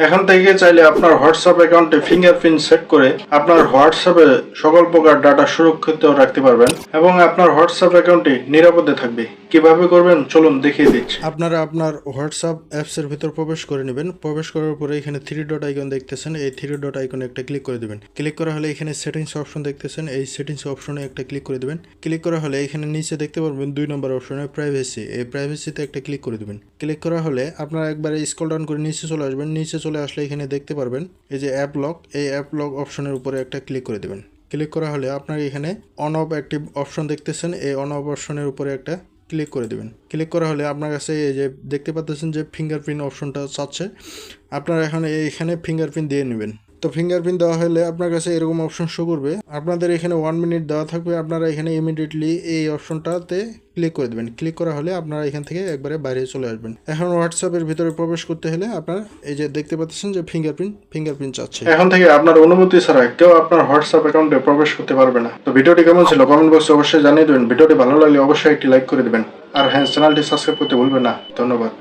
এখন থেকে চাইলে আপনার হোয়াটসঅ্যাপ অ্যাকাউন্টে ফিঙ্গারপ্রিন্ট সেট করে আপনার হোয়াটসঅ্যাপে সকল প্রকার ডাটা সুরক্ষিত রাখতে পারবেন এবং আপনার হোয়াটসঅ্যাপ অ্যাকাউন্টটি নিরাপদে থাকবে। কিভাবে করবেন চলুন দেখিয়ে দিচ্ছি। আপনারা আপনার হোয়াটসঅ্যাপ অ্যাপসের ভিতর প্রবেশ করে নেবেন। প্রবেশ করার পরে এখানে 3 ডট আইকন দেখতেছেন, এই 3 ডট আইকনে একটা ক্লিক করে দেবেন। ক্লিক করা হলে এখানে সেটিংস অপশন দেখতেছেন, এই সেটিংস অপশনে একটা ক্লিক করে দেবেন। ক্লিক করা হলে এখানে নিচে দেখতে পারবেন 2 নম্বর অপশনে প্রাইভেসি, এই প্রাইভেসিতে একটা ক্লিক করে দেবেন। ক্লিক করা হলে আপনারা একবারে স্ক্রল ডাউন করে নিচে চলে আসবেন। নিচে চলে আসলে এখানে দেখতে পারবেন এই যে অ্যাপ লক, এই অ্যাপ লক অপশনের উপরে একটা ক্লিক করে দেবেন। ক্লিক করা হলে আপনার এখানে অন অফ অ্যাক্টিভ অপশন দেখতেছেন, এই অন অফ অপশনের উপরে একটা ক্লিক করে দেবেন। ক্লিক করা হলে আপনার কাছে এই যে দেখতে পাচ্ছেন যে ফিঙ্গারপ্রিন্ট অপশনটা চাচ্ছে, আপনারা এখন এইখানে ফিঙ্গারপ্রিন্ট দিয়ে নেবেন। তো ফিঙ্গারপ্রিন্ট দেওয়া হলে আপনার কাছে এরকম অপশন শো করবে। আপনাদের এখানে 1 মিনিট দেওয়া থাকবে, আপনারা এখানে ইমিডিয়েটলি এই অপশনটাতে ক্লিক করে দেবেন। ক্লিক করা হলে আপনারা এখান থেকে একবারে বাইরে চলে আসবেন। এখন হোয়াটসঅ্যাপের ভিতরে প্রবেশ করতে হলে আপনার এই যে দেখতে পাচ্ছেন যে ফিঙ্গারপ্রিন্ট চাচ্ছে। এখন থেকে আপনার অনুমতি ছাড়া কেউ আপনার হোয়াটসঅ্যাপ অ্যাকাউন্টে প্রবেশ করতে পারবে না। তো ভিডিওটি কেমন ছিল কমেন্ট বক্সে অবশ্যই জানিয়ে দেবেন। ভিডিওটি ভালো লাগলে অবশ্যই একটি লাইক করে দেবেন। আর হ্যাঁ, চ্যানেলটি সাবস্ক্রাইব করতে ভুলবেন না। ধন্যবাদ।